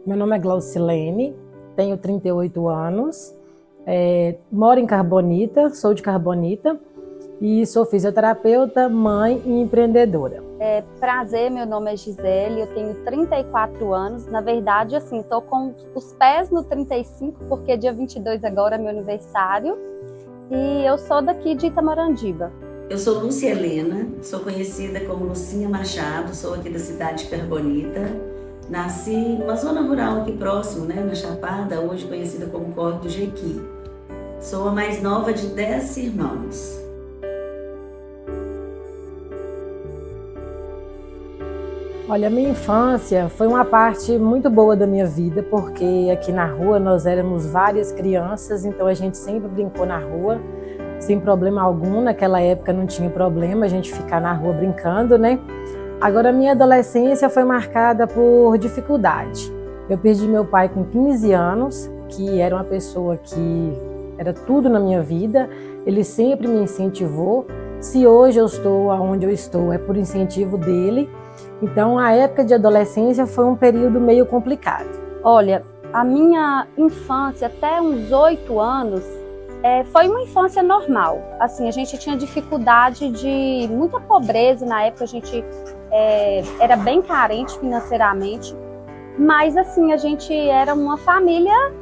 Meu nome é Glaucilene, tenho 38 anos, moro em Carbonita, sou de Carbonita e sou fisioterapeuta, mãe e empreendedora. Prazer, meu nome é Gisele, eu tenho 34 anos. Na verdade, assim, estou com os pés no 35, porque dia 22 agora é meu aniversário. E eu sou daqui de Itamarandiba. Eu sou Lúcia Helena, sou conhecida como Lucinha Machado, sou aqui da cidade de Carbonita. Nasci numa zona rural aqui próximo, na Chapada, hoje conhecida como Córrego do Jequi. Sou a mais nova de 10 irmãos. Olha, a minha infância foi uma parte muito boa da minha vida, porque aqui na rua nós éramos várias crianças, então a gente sempre brincou na rua, sem problema algum. Naquela época não tinha problema a gente ficar na rua brincando, né? Agora, a minha adolescência foi marcada por dificuldade. Eu perdi meu pai com 15 anos, que era uma pessoa que era tudo na minha vida. Ele sempre me incentivou. Se hoje eu estou onde eu estou, é por incentivo dele. Então, a época de adolescência foi um período meio complicado. Olha, a minha infância, até uns 8 anos, foi uma infância normal. Assim, a gente tinha dificuldade de muita pobreza. Na época, a gente era bem carente financeiramente. Mas, assim, a gente era uma família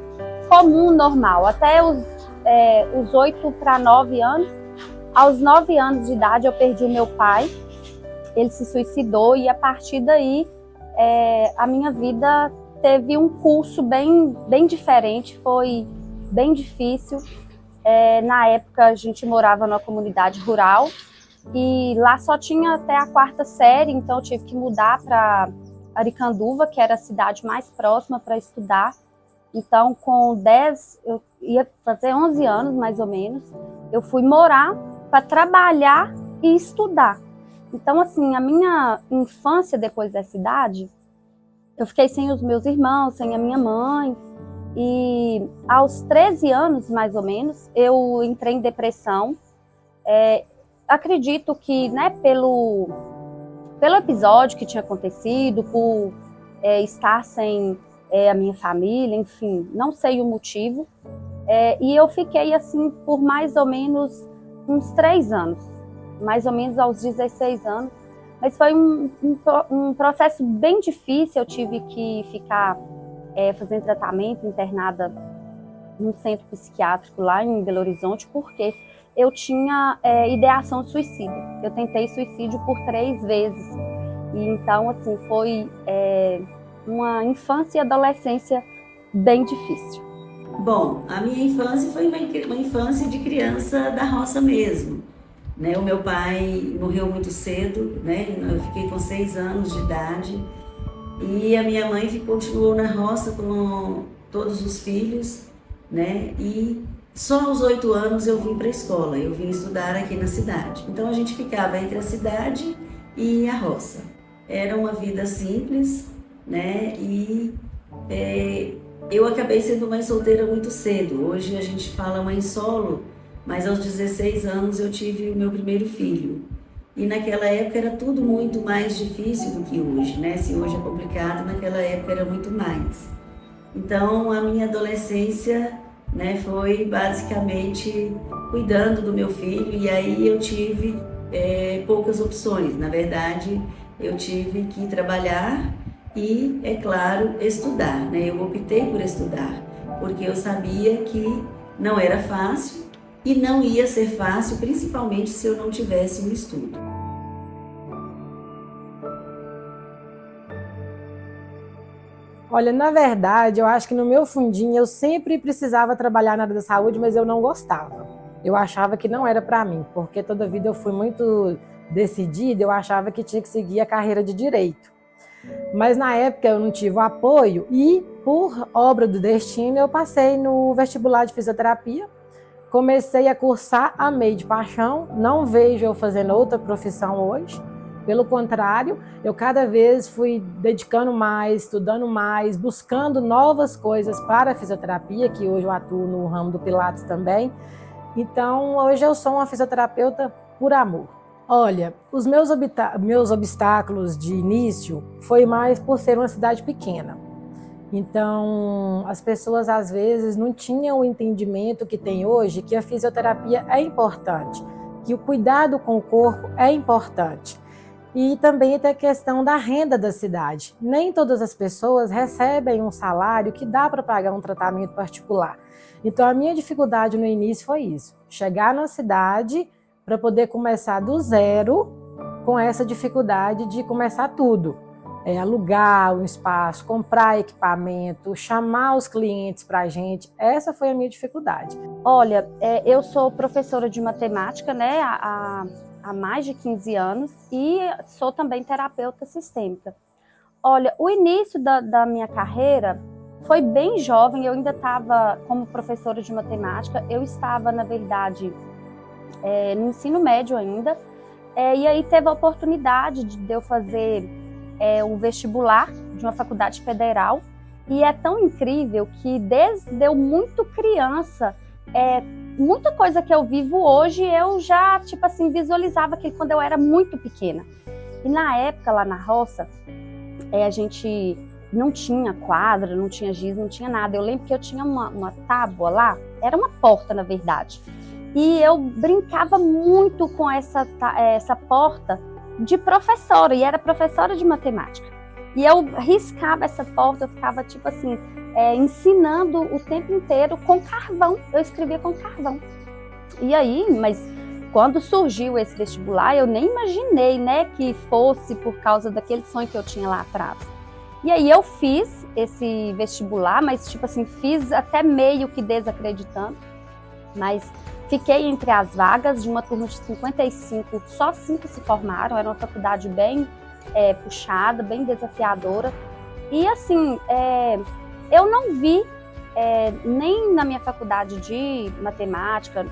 comum, normal. Até os 8 para 9 anos. Aos 9 anos de idade, eu perdi o meu pai. Ele se suicidou e, a partir daí, a minha vida teve um curso bem diferente, foi bem difícil. Na época, a gente morava numa comunidade rural e lá só tinha até a 4ª série, então eu tive que mudar para Aricanduva, que era a cidade mais próxima, para estudar. Então, com 10, eu ia fazer 11 anos, mais ou menos, eu fui morar para trabalhar e estudar. Então, assim, a minha infância depois dessa idade, eu fiquei sem os meus irmãos, sem a minha mãe. E aos 13 anos, mais ou menos, eu entrei em depressão. Acredito que, pelo episódio que tinha acontecido, por estar sem a minha família, enfim, não sei o motivo. E eu fiquei assim por mais ou menos uns 3 anos. Mais ou menos aos 16 anos, mas foi um processo bem difícil. Eu tive que ficar fazendo tratamento, internada num centro psiquiátrico lá em Belo Horizonte, porque eu tinha ideação suicida. Eu tentei suicídio por 3 vezes, e então assim foi uma infância e adolescência bem difícil. Bom, a minha infância foi uma infância de criança da roça mesmo. O meu pai morreu muito cedo, eu fiquei com 6 anos de idade, e a minha mãe continuou na roça com todos os filhos, e só aos 8 anos eu vim para a escola, eu vim estudar aqui na cidade. Então a gente ficava entre a cidade e a roça. Era uma vida simples, e eu acabei sendo mãe solteira muito cedo. Hoje a gente fala mãe solo, mas aos 16 anos eu tive o meu primeiro filho. E naquela época era tudo muito mais difícil do que hoje, Se hoje é complicado, naquela época era muito mais. Então a minha adolescência, foi basicamente cuidando do meu filho, e aí eu tive poucas opções. Na verdade, eu tive que trabalhar e, é claro, estudar, Eu optei por estudar, porque eu sabia que não era fácil, e não ia ser fácil, principalmente se eu não tivesse um estudo. Olha, na verdade, eu acho que no meu fundinho eu sempre precisava trabalhar na área da saúde, mas eu não gostava. Eu achava que não era para mim, porque toda a vida eu fui muito decidida, eu achava que tinha que seguir a carreira de direito. Mas na época eu não tive o apoio e, por obra do destino, eu passei no vestibular de fisioterapia. Comecei a cursar, amei de paixão, não vejo eu fazendo outra profissão hoje. Pelo contrário, eu cada vez fui dedicando mais, estudando mais, buscando novas coisas para a fisioterapia, que hoje eu atuo no ramo do Pilates também. Então, hoje eu sou uma fisioterapeuta por amor. Olha, os meus obstáculos de início foi mais por ser uma cidade pequena. Então, as pessoas às vezes não tinham o entendimento que tem hoje, que a fisioterapia é importante, que o cuidado com o corpo é importante. E também tem a questão da renda da cidade. Nem todas as pessoas recebem um salário que dá para pagar um tratamento particular. Então, a minha dificuldade no início foi isso: chegar na cidade para poder começar do zero, com essa dificuldade de começar tudo. Alugar um espaço, comprar equipamento, chamar os clientes para a gente. Essa foi a minha dificuldade. Olha, eu sou professora de matemática, né, há mais de 15 anos e sou também terapeuta sistêmica. Olha, o início da minha carreira foi bem jovem, eu ainda estava como professora de matemática, eu estava, na verdade, no ensino médio ainda, e aí teve a oportunidade de eu fazer um vestibular de uma faculdade federal, e é tão incrível que desde eu muito criança, muita coisa que eu vivo hoje, eu já, tipo assim, visualizava aquilo quando eu era muito pequena. E na época, lá na roça, a gente não tinha quadra, não tinha giz, não tinha nada. Eu lembro que eu tinha uma tábua lá, era uma porta, na verdade. E eu brincava muito com essa porta de professora, e era professora de matemática. E eu riscava essa porta, eu ficava, tipo assim, ensinando o tempo inteiro com carvão. Eu escrevia com carvão. E aí, mas quando surgiu esse vestibular, eu nem imaginei, né, que fosse por causa daquele sonho que eu tinha lá atrás. E aí eu fiz esse vestibular, mas tipo assim, fiz até meio que desacreditando, mas fiquei entre as vagas de uma turma de 55, só 5 se formaram, era uma faculdade bem puxada, bem desafiadora. E assim, eu não vi, nem na minha faculdade de matemática,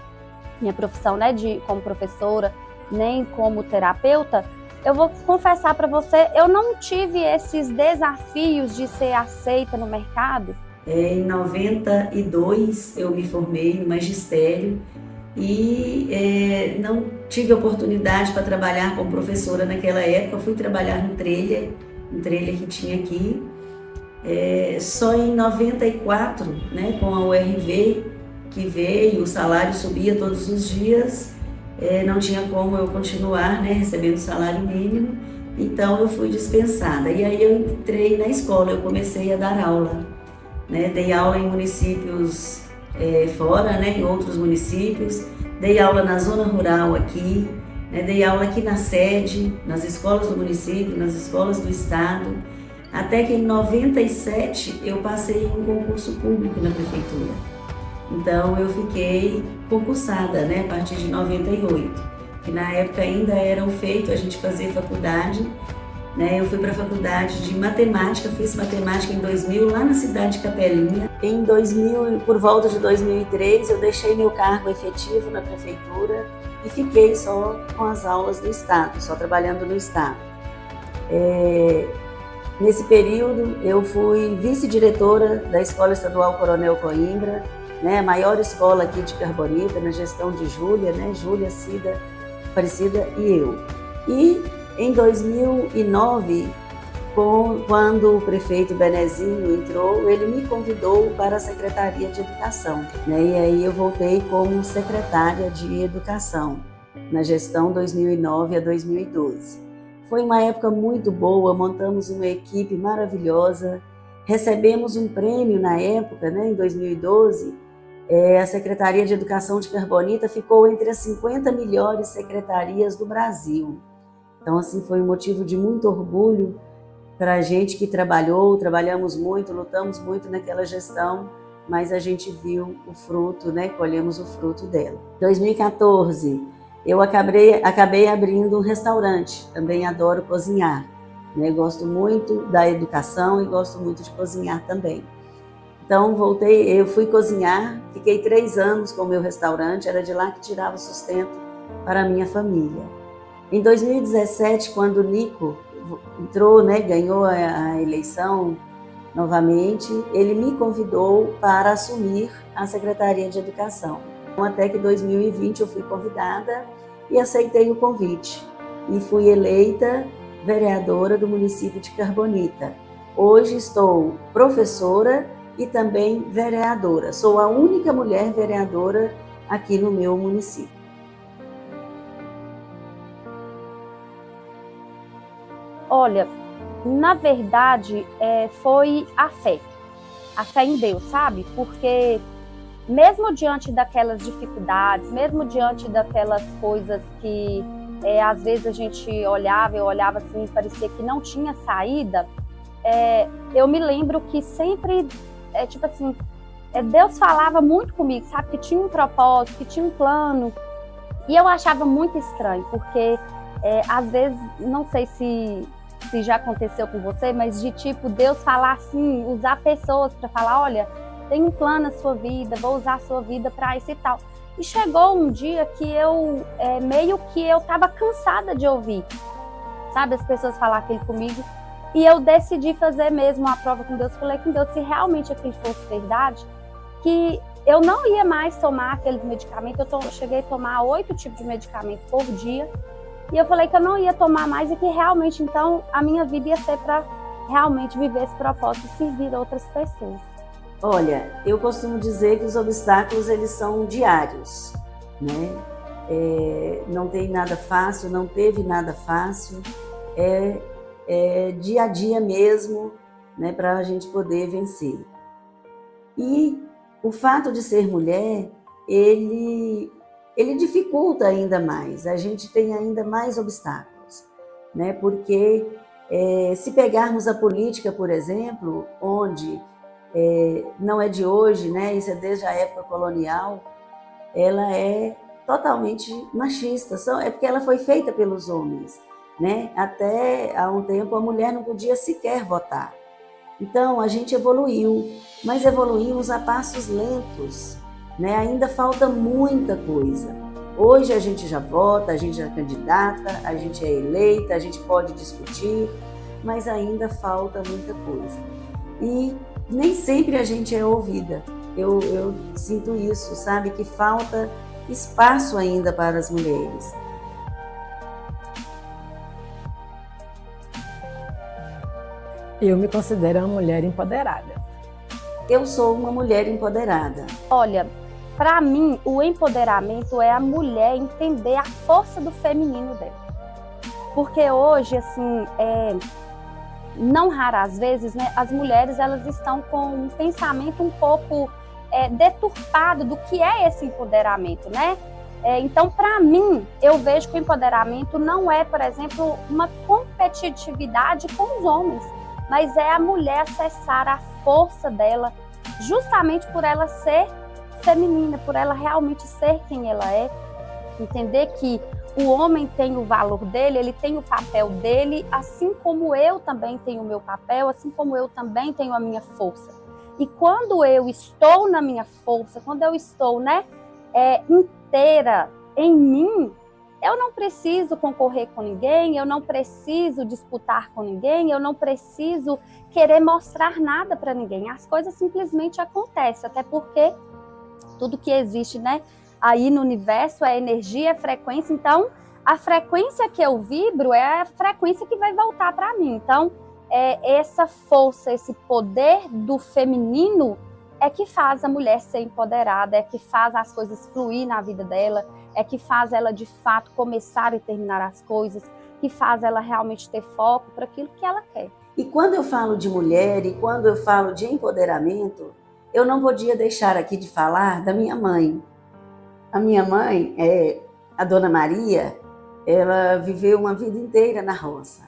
minha profissão, né, como professora, nem como terapeuta, eu vou confessar para você, eu não tive esses desafios de ser aceita no mercado. Em 92 eu me formei no magistério e não tive oportunidade para trabalhar como professora naquela época. Eu fui trabalhar no trailer que tinha aqui. Só em 94, né, com a URV que veio, o salário subia todos os dias, não tinha como eu continuar, né, recebendo salário mínimo, então eu fui dispensada. E aí eu entrei na escola, eu comecei a dar aula, né, dei aula em municípios fora, né, em outros municípios, dei aula na zona rural aqui, né, dei aula aqui na sede, nas escolas do município, nas escolas do estado, até que em 97 eu passei em um concurso público na prefeitura. Então eu fiquei concursada, né, a partir de 98, que na época ainda era feito a gente fazer faculdade, né? Eu fui para a faculdade de matemática, fiz matemática em 2000 lá na cidade de Capelinha. Em 2000, por volta de 2003, eu deixei meu cargo efetivo na prefeitura e fiquei só com as aulas do estado, só trabalhando no estado. Nesse período eu fui vice-diretora da Escola Estadual Coronel Coimbra, né, a maior escola aqui de Carbonita, na gestão de Júlia, né, Júlia, Cida, Aparecida e eu. E em 2009, quando o prefeito Benezinho entrou, ele me convidou para a Secretaria de Educação, né, e aí eu voltei como secretária de Educação, na gestão 2009 a 2012. Foi uma época muito boa, montamos uma equipe maravilhosa, recebemos um prêmio na época, né, em 2012, a Secretaria de Educação de Carbonita ficou entre as 50 melhores secretarias do Brasil. Então, assim, foi um motivo de muito orgulho para a gente que trabalhamos muito, lutamos muito naquela gestão, mas a gente viu o fruto, né, colhemos o fruto dela. Em 2014, eu acabei abrindo um restaurante, também adoro cozinhar, né, gosto muito da educação e gosto muito de cozinhar também. Então eu fui cozinhar, fiquei 3 anos com o meu restaurante, era de lá que tirava o sustento para a minha família. Em 2017, quando o Nico entrou, né, ganhou a eleição novamente, ele me convidou para assumir a Secretaria de Educação. Então, até que em 2020 eu fui convidada e aceitei o convite e fui eleita vereadora do município de Carbonita. Hoje estou professora e também vereadora. Sou a única mulher vereadora aqui no meu município. Olha, na verdade, foi a fé em Deus, sabe? Porque mesmo diante daquelas dificuldades, mesmo diante daquelas coisas que às vezes a gente olhava, eu olhava assim, parecia que não tinha saída, eu me lembro que sempre, tipo assim, Deus falava muito comigo, sabe? Que tinha um propósito, que tinha um plano. E eu achava muito estranho, porque às vezes, não sei se já aconteceu com você, mas de tipo, Deus falar assim, usar pessoas para falar, olha, tem um plano na sua vida, vou usar a sua vida para isso e tal. E chegou um dia que eu, meio que eu estava cansada de ouvir, sabe, as pessoas falar aquilo comigo. E eu decidi fazer mesmo a prova com Deus. Falei com Deus, se realmente aquilo fosse verdade, que eu não ia mais tomar aqueles medicamentos. Eu cheguei a tomar 8 tipos de medicamento por dia. E eu falei que eu não ia tomar mais e que realmente, então, a minha vida ia ser para realmente viver esse propósito e servir outras pessoas. Olha, eu costumo dizer que os obstáculos, eles são diários, né? Não tem nada fácil, não teve nada fácil. Dia a dia mesmo, né, para a gente poder vencer. E o fato de ser mulher, ele dificulta ainda mais, a gente tem ainda mais obstáculos, né? Porque se pegarmos a política, por exemplo, onde não é de hoje, né? Isso é desde a época colonial, ela é totalmente machista, é porque ela foi feita pelos homens, né? Até há um tempo a mulher não podia sequer votar. Então a gente evoluiu, mas evoluímos a passos lentos, né? Ainda falta muita coisa. Hoje a gente já vota, a gente já candidata, a gente é eleita, a gente pode discutir, mas ainda falta muita coisa. E nem sempre a gente é ouvida. Eu sinto isso, sabe? Que falta espaço ainda para as mulheres. Eu me considero uma mulher empoderada. Eu sou uma mulher empoderada. Olha, para mim, o empoderamento é a mulher entender a força do feminino dela. Porque hoje, assim, não raras vezes, né, as mulheres elas estão com um pensamento um pouco deturpado do que é esse empoderamento, né? Então, para mim, eu vejo que o empoderamento não é, por exemplo, uma competitividade com os homens, mas é a mulher acessar a força dela, justamente por ela ser feminina, por ela realmente ser quem ela é, entender que o homem tem o valor dele, ele tem o papel dele, assim como eu também tenho o meu papel, assim como eu também tenho a minha força. E quando eu estou na minha força, quando eu estou, né, inteira em mim, eu não preciso concorrer com ninguém, eu não preciso disputar com ninguém, eu não preciso querer mostrar nada para ninguém. As coisas simplesmente acontecem, até porque tudo que existe, né, aí no universo é energia, é frequência. Então, a frequência que eu vibro é a frequência que vai voltar para mim. Então, essa força, esse poder do feminino é que faz a mulher ser empoderada, é que faz as coisas fluir na vida dela, é que faz ela, de fato, começar e terminar as coisas, que faz ela realmente ter foco para aquilo que ela quer. E quando eu falo de mulher e quando eu falo de empoderamento, eu não podia deixar aqui de falar da minha mãe. A minha mãe, a Dona Maria, ela viveu uma vida inteira na roça.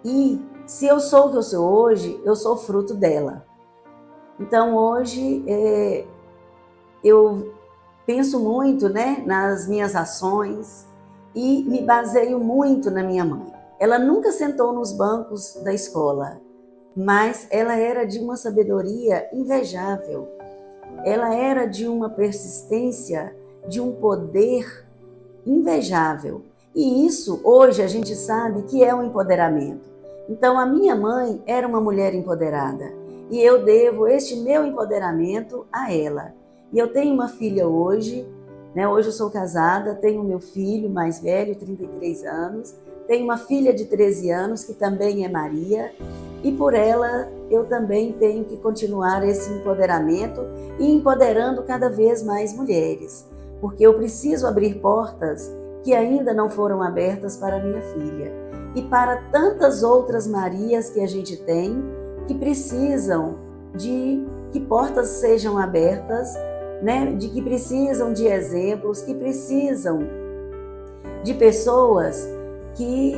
E se eu sou o que eu sou hoje, eu sou fruto dela. Então hoje eu penso muito, né, nas minhas ações e me baseio muito na minha mãe. Ela nunca sentou nos bancos da escola, mas ela era de uma sabedoria invejável. Ela era de uma persistência, de um poder invejável. E isso, hoje, a gente sabe que é um empoderamento. Então, a minha mãe era uma mulher empoderada. E eu devo este meu empoderamento a ela. E eu tenho uma filha hoje, né? Hoje eu sou casada, tenho meu filho mais velho, 33 anos. Tenho uma filha de 13 anos, que também é Maria. e por ela eu também tenho que continuar esse empoderamento e empoderando cada vez mais mulheres, porque eu preciso abrir portas que ainda não foram abertas para minha filha e para tantas outras Marias que a gente tem que precisam de que portas sejam abertas, né? De que precisam de exemplos, que precisam de pessoas que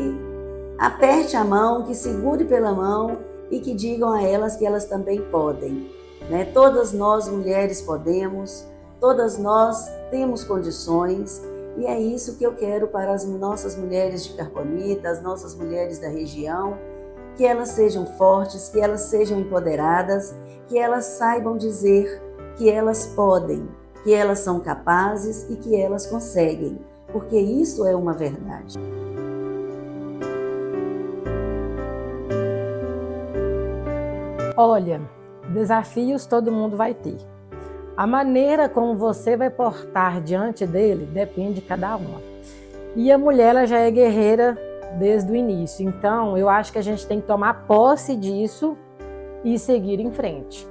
aperte a mão, que segure pela mão e que digam a elas que elas também podem, né? Todas nós mulheres podemos, todas nós temos condições e é isso que eu quero para as nossas mulheres de Carponita, as nossas mulheres da região, que elas sejam fortes, que elas sejam empoderadas, que elas saibam dizer que elas podem, que elas são capazes e que elas conseguem, porque isso é uma verdade. Olha, desafios todo mundo vai ter. A maneira como você vai portar diante dele depende de cada uma. E a mulher ela já é guerreira desde o início, então eu acho que a gente tem que tomar posse disso e seguir em frente.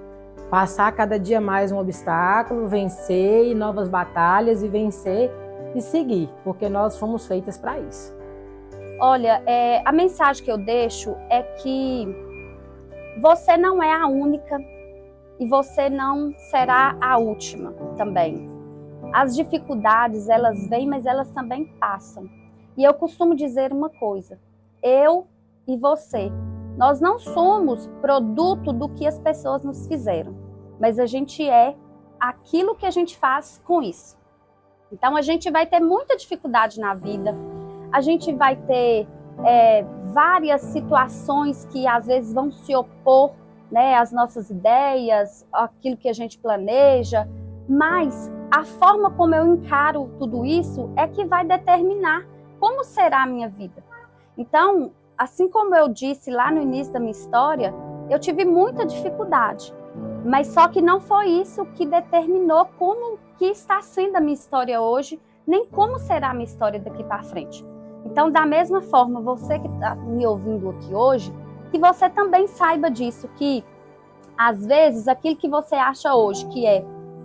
Passar cada dia mais um obstáculo, vencer e novas batalhas e vencer e seguir, porque nós fomos feitas para isso. Olha, a mensagem que eu deixo é que você não é a única e você não será a última também. As dificuldades, elas vêm, mas elas também passam. E eu costumo dizer uma coisa, eu e você, nós não somos produto do que as pessoas nos fizeram, mas a gente é aquilo que a gente faz com isso. Então a gente vai ter muita dificuldade na vida, a gente vai ter várias situações que às vezes vão se opor, né, às nossas ideias, aquilo que a gente planeja, mas a forma como eu encaro tudo isso é que vai determinar como será a minha vida. Então, assim como eu disse lá no início da minha história, eu tive muita dificuldade, mas só que não foi isso que determinou como que está sendo a minha história hoje, nem como será a minha história daqui para frente. Então, da mesma forma, você que está me ouvindo aqui hoje, que você também saiba disso, que às vezes aquilo que você acha hoje que é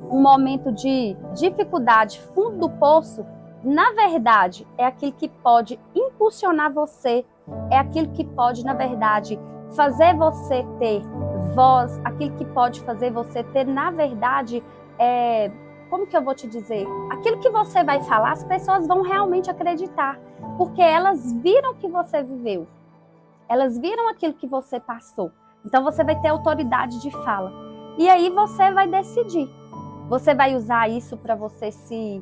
um momento de dificuldade, fundo do poço, na verdade é aquilo que pode impulsionar você, é aquilo que pode, na verdade, fazer você ter voz, aquilo que pode fazer você ter, na verdade, como que eu vou te dizer? Aquilo que você vai falar, as pessoas vão realmente acreditar, porque elas viram o que você viveu, elas viram aquilo que você passou. Então você vai ter autoridade de fala. E aí você vai decidir. Você vai usar isso para você se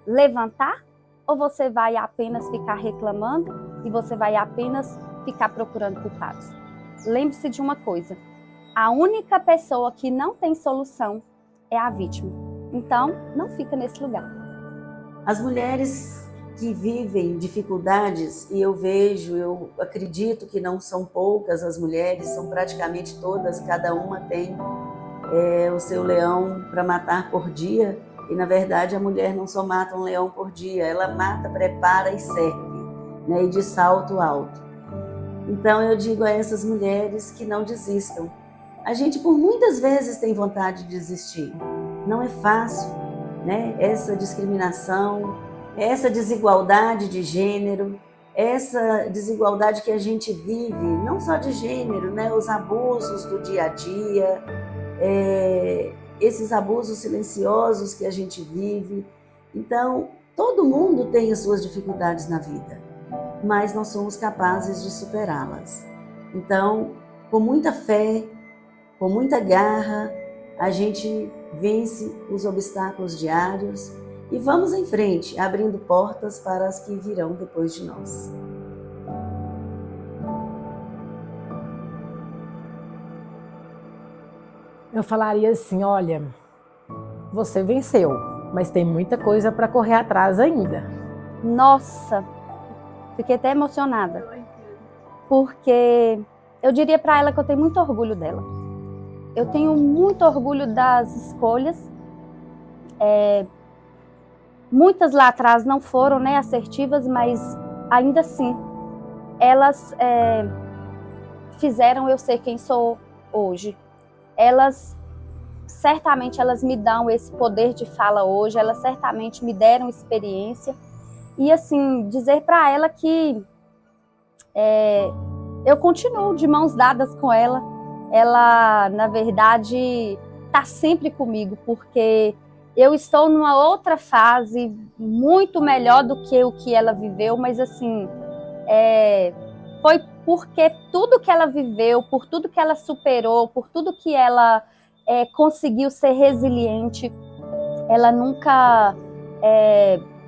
levantar? Ou você vai apenas ficar reclamando e você vai apenas ficar procurando culpados? Lembre-se de uma coisa. A única pessoa que não tem solução é a vítima. Então, não fica nesse lugar. As mulheres que vivem dificuldades, e eu acredito que não são poucas as mulheres, são praticamente todas, cada uma tem o seu leão para matar por dia, e na verdade a mulher não só mata um leão por dia, ela mata, prepara e serve, né, e de salto alto. Então eu digo a essas mulheres que não desistam. A gente por muitas vezes tem vontade de desistir, não é fácil, né? Essa discriminação, essa desigualdade de gênero, essa desigualdade que a gente vive, não só de gênero, né? Os abusos do dia a dia, esses abusos silenciosos que a gente vive. Então, todo mundo tem as suas dificuldades na vida, mas nós somos capazes de superá-las. Então, com muita fé, com muita garra, a gente vence os obstáculos diários e vamos em frente, abrindo portas para as que virão depois de nós. Eu falaria assim, olha, você venceu, mas tem muita coisa para correr atrás ainda. Nossa, fiquei até emocionada, porque eu diria para ela que eu tenho muito orgulho dela. Eu tenho muito orgulho das escolhas. Muitas lá atrás não foram, né, assertivas, mas ainda assim, elas fizeram eu ser quem sou hoje. Elas certamente elas me dão esse poder de fala hoje, elas certamente me deram experiência. E assim, dizer para ela que eu continuo de mãos dadas com ela. Ela, na verdade, está sempre comigo, porque eu estou numa outra fase muito melhor do que o que ela viveu, mas assim, foi porque tudo que ela viveu, por tudo que ela superou, por tudo que ela conseguiu ser resiliente, ela nunca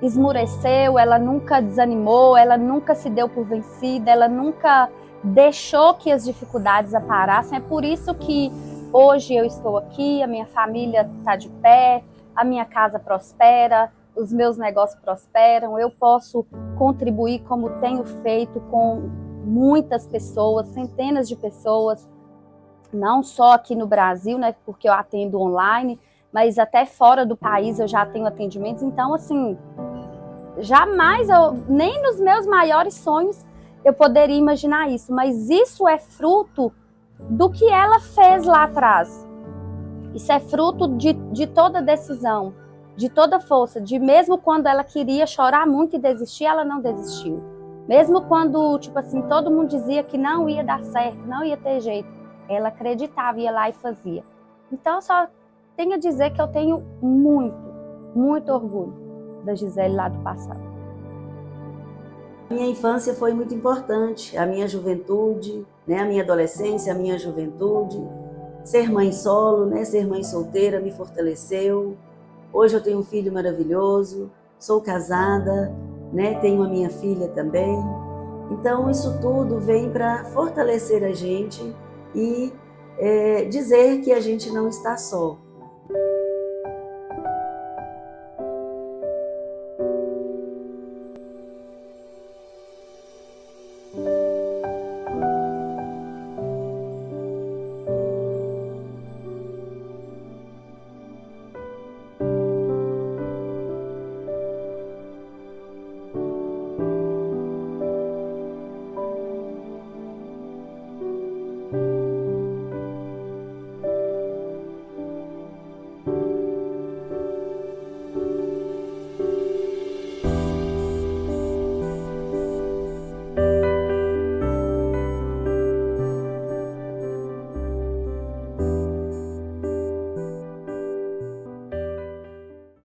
esmureceu, ela nunca desanimou, ela nunca se deu por vencida, ela nunca deixou que as dificuldades a parassem. É por isso que hoje eu estou aqui, a minha família está de pé, a minha casa prospera, os meus negócios prosperam, eu posso contribuir como tenho feito com muitas pessoas, centenas de pessoas, não só aqui no Brasil, né, porque eu atendo online, mas até fora do país eu já tenho atendimentos. Então, assim, jamais, nem nos meus maiores sonhos eu poderia imaginar isso, mas isso é fruto do que ela fez lá atrás. Isso é fruto de toda decisão, de toda força, de mesmo quando ela queria chorar muito e desistir, ela não desistiu. Mesmo quando, tipo assim, todo mundo dizia que não ia dar certo, não ia ter jeito, ela acreditava, ia lá e fazia. Então, eu só tenho a dizer que eu tenho muito, muito orgulho da Gisele lá do passado. Minha infância foi muito importante, a minha juventude, né, a minha adolescência, a minha juventude. Ser mãe solo, né, ser mãe solteira me fortaleceu. Hoje eu tenho um filho maravilhoso, sou casada, né, tenho a minha filha também. Então isso tudo vem para fortalecer a gente e dizer que a gente não está só.